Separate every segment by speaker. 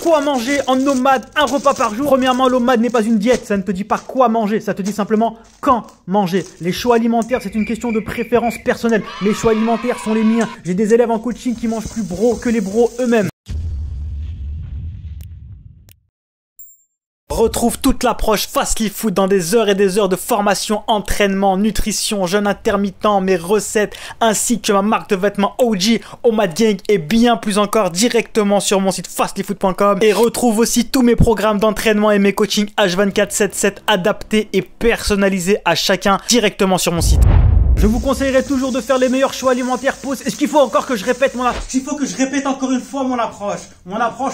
Speaker 1: Quoi manger en nomade, un repas par jour? Premièrement, nomade n'est pas une diète, ça ne te dit pas quoi manger, ça te dit simplement quand manger. Les choix alimentaires, c'est une question de préférence personnelle. Mes choix alimentaires sont les miens. J'ai des élèves en coaching qui mangent plus bro que les bros eux-mêmes. Retrouve toute l'approche Fastly Food dans des heures et des heures de formation, entraînement, nutrition, jeûne intermittent, mes recettes, ainsi que ma marque de vêtements OG, Omad Gang et bien plus encore directement sur mon site fastlyfood.com. Et retrouve aussi tous mes programmes d'entraînement et mes coachings H24/7/7 adaptés et personnalisés à chacun directement sur mon site. Je vous conseillerais toujours de faire les meilleurs choix alimentaires possibles. Est-ce qu'il faut encore que je répète mon approche? Il faut que je répète encore une fois mon approche.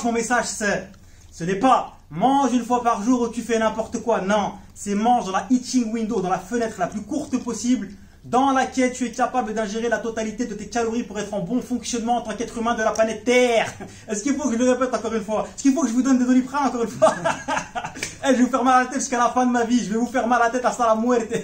Speaker 1: Mon message c'est... Ce n'est pas mange une fois par jour ou tu fais n'importe quoi. Non, c'est mange dans la eating window, dans la fenêtre la plus courte possible, dans laquelle tu es capable d'ingérer la totalité de tes calories pour être en bon fonctionnement en tant qu'être humain de la planète Terre. Est-ce qu'il faut que je le répète encore une fois? Est-ce qu'il faut que je vous donne des Doliprane encore une fois? Je vais vous faire mal à la tête jusqu'à la fin de ma vie. Je vais vous faire mal à la tête hasta la muerte.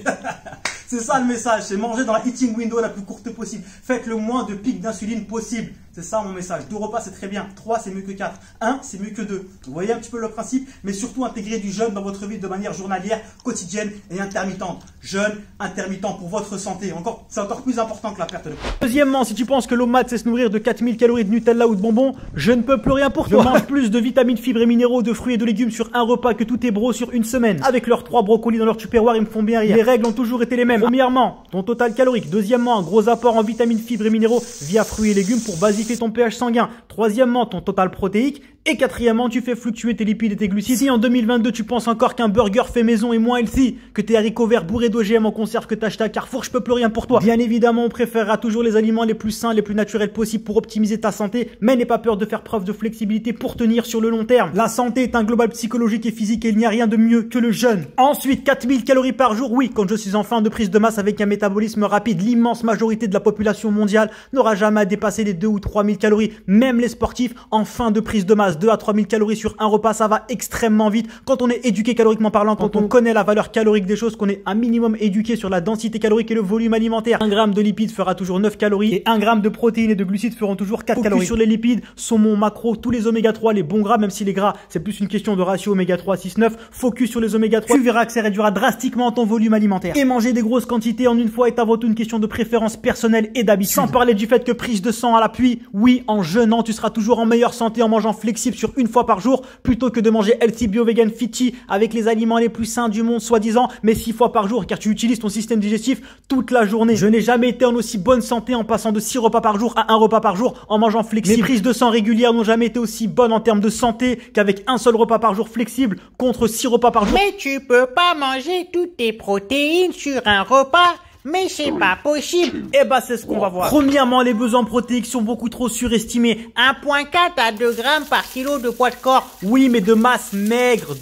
Speaker 1: C'est ça le message, c'est manger dans la eating window la plus courte possible. Faites le moins de pics d'insuline possible. C'est ça mon message. 2 repas c'est très bien, 3 c'est mieux que 4, 1 c'est mieux que 2. Vous voyez un petit peu le principe, mais surtout intégrer du jeûne dans votre vie de manière journalière, quotidienne et intermittente. Jeûne, intermittent pour votre santé. C'est encore plus important que la perte de poids. Deuxièmement, si tu penses que l'OMAD c'est se nourrir de 4000 calories de Nutella ou de bonbons, je ne peux plus rien pour toi. Je mange plus de vitamines, fibres et minéraux, de fruits et de légumes sur un repas que tous tes bros sur une semaine. Avec leurs 3 brocolis dans leur tupperware, ils me font bien rire. Les règles ont toujours été les mêmes. Premièrement, ton total calorique. Deuxièmement, un gros apport en vitamines, fibres et minéraux via fruits et légumes pour basifier ton pH sanguin. Troisièmement, ton total protéique. Et quatrièmement, tu fais fluctuer tes lipides et tes glucides. Si en 2022, tu penses encore qu'un burger fait maison est moins healthy, que tes haricots verts bourrés d'OGM en conserve que t'as acheté à Carrefour, je peux plus rien pour toi. Bien évidemment, on préférera toujours les aliments les plus sains, les plus naturels possibles pour optimiser ta santé, mais n'aie pas peur de faire preuve de flexibilité pour tenir sur le long terme. La santé est un global psychologique et physique et il n'y a rien de mieux que le jeûne. Ensuite, 4000 calories par jour, oui, quand je suis en fin de prise de masse avec un métabolisme rapide, l'immense majorité de la population mondiale n'aura jamais dépassé les 2 ou 3000 calories. Même les sportifs en fin de prise de masse, 2 à 3000 calories sur un repas, ça va extrêmement vite. Quand on est éduqué caloriquement parlant, quand on connaît la valeur calorique des choses, qu'on est un minimum éduqué sur la densité calorique et le volume alimentaire. 1 gramme de lipides fera toujours 9 calories et 1 gramme de protéines et de glucides feront toujours 4 calories. Sur les lipides, saumon, macro, tous les oméga 3, les bons gras, même si les gras, c'est plus une question de ratio oméga 3 6-9. Focus sur les oméga 3. Tu verras que ça réduira drastiquement ton volume alimentaire. Et manger des grosses quantités en une fois est avant tout une question de préférence personnelle et d'habitude. Sans parler du fait que prise de sang à l'appui, oui, en jeûnant, tu seras toujours en meilleure santé en mangeant flexible sur une fois par jour, plutôt que de manger healthy, bio, vegan, fitty avec les aliments les plus sains du monde soi-disant, mais 6 fois par jour car tu utilises ton système digestif toute la journée. Je n'ai jamais été en aussi bonne santé en passant de 6 repas par jour à 1 repas par jour en mangeant flexible. Mes prises de sang régulières n'ont jamais été aussi bonnes en termes de santé qu'avec un seul repas par jour flexible contre 6 repas par jour.
Speaker 2: Mais tu peux pas manger toutes tes protéines sur un repas. Mais c'est pas possible.
Speaker 1: Eh ben c'est ce qu'on va voir. Premièrement, les besoins protéiques sont beaucoup trop surestimés.
Speaker 2: 1,4 à 2 grammes par kilo de poids de corps.
Speaker 1: Oui, mais de masse maigre,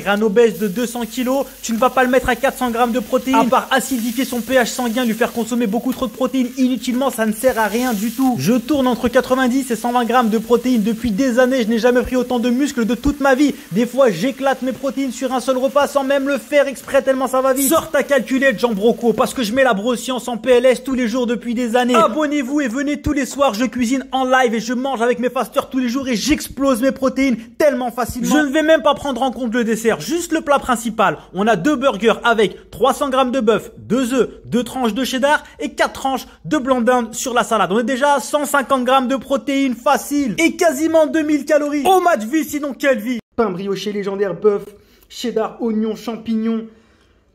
Speaker 1: un obèse de 200 kilos, tu ne vas pas le mettre à 400 grammes de protéines. À part acidifier son pH sanguin, lui faire consommer beaucoup trop de protéines inutilement, ça ne sert à rien du tout. Je tourne entre 90 et 120 grammes de protéines depuis des années. Je n'ai jamais pris autant de muscles de toute ma vie. Des fois, j'éclate mes protéines sur un seul repas sans même le faire exprès tellement ça va vite. Sors ta calculette, Jean Broco, parce que je mets la broscience en PLS tous les jours depuis des années. Abonnez-vous et venez tous les soirs. Je cuisine en live et je mange avec mes fasteurs tous les jours et j'explose mes protéines tellement facilement. Je ne vais même pas prendre en compte le dessert, juste le plat principal. On a 2 burgers avec 300 grammes de bœuf, 2 œufs, 2 tranches de cheddar et 4 tranches de blanc d'Inde sur la salade. On est déjà à 150 grammes de protéines facile et quasiment 2000 calories. Oh match vie, sinon quelle vie. Pain brioché légendaire, bœuf, cheddar, oignon, champignons,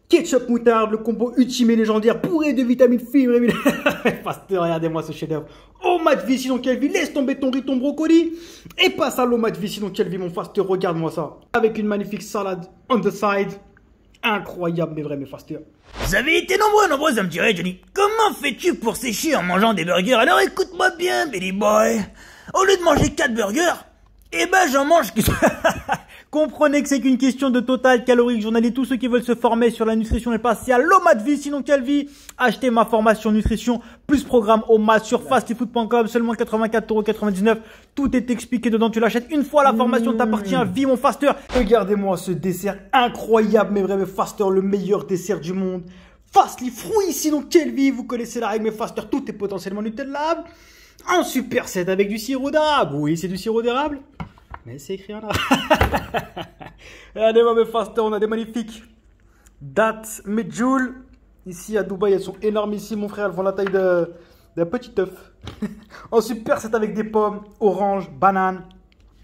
Speaker 1: ketchup moutarde, le combo ultime et légendaire, bourré de vitamines, fibres et Pasteur, regardez-moi ce chef-d'œuvre. Oh mat vie, sinon quelle vie. Laisse tomber ton riz, ton brocoli et passe à l'eau mat vie, sinon quelle vie mon fasteur. Regarde-moi ça. Avec une magnifique salade on the side. Incroyable, mais vrai, mes fasteurs.
Speaker 3: Vous avez été nombreux à me dire, hey Johnny, comment fais-tu pour sécher en mangeant des burgers? Alors écoute-moi bien, Billy Boy. Au lieu de manger 4 burgers, eh ben j'en mange que...
Speaker 1: Comprenez que c'est qu'une question de total calorique journalier. Tous ceux qui veulent se former sur la nutrition et passer à l'OMAD vie, sinon quelle vie, achetez ma formation nutrition plus programme OMAD sur fastlyfood.com, seulement 84,99 €. Tout est expliqué dedans, tu l'achètes une fois, la formation t'appartient. Vie mon faster. Regardez-moi ce dessert incroyable, mais vrai, mes faster, le meilleur dessert du monde. Fastly fruits, sinon quelle vie. Vous connaissez la règle, mes faster, tout est potentiellement nutellable. Un super set avec du sirop d'érable. Oui, c'est du sirop d'érable. Mais c'est écrit en arabe. Regardez-moi mes fasters, on a des magnifiques dattes Medjool. Ici à Dubaï, elles sont énormissimes mon frère, elles font la taille d'un petit œuf. En super set avec des pommes, orange, banane,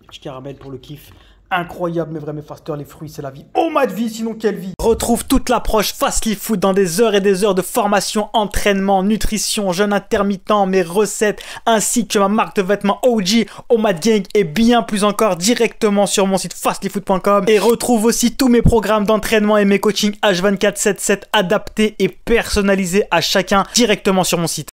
Speaker 1: petit caramel pour le kiff. Incroyable, mais vrai, mes fasters, les fruits, c'est la vie. Oh, ma vie, sinon quelle vie! Retrouve toute l'approche Fastly Food dans des heures et des heures de formation, entraînement, nutrition, jeûne intermittent, mes recettes, ainsi que ma marque de vêtements OG, Omad Gang et bien plus encore directement sur mon site fastlyfood.com. Et retrouve aussi tous mes programmes d'entraînement et mes coachings H24/7/7 adaptés et personnalisés à chacun directement sur mon site.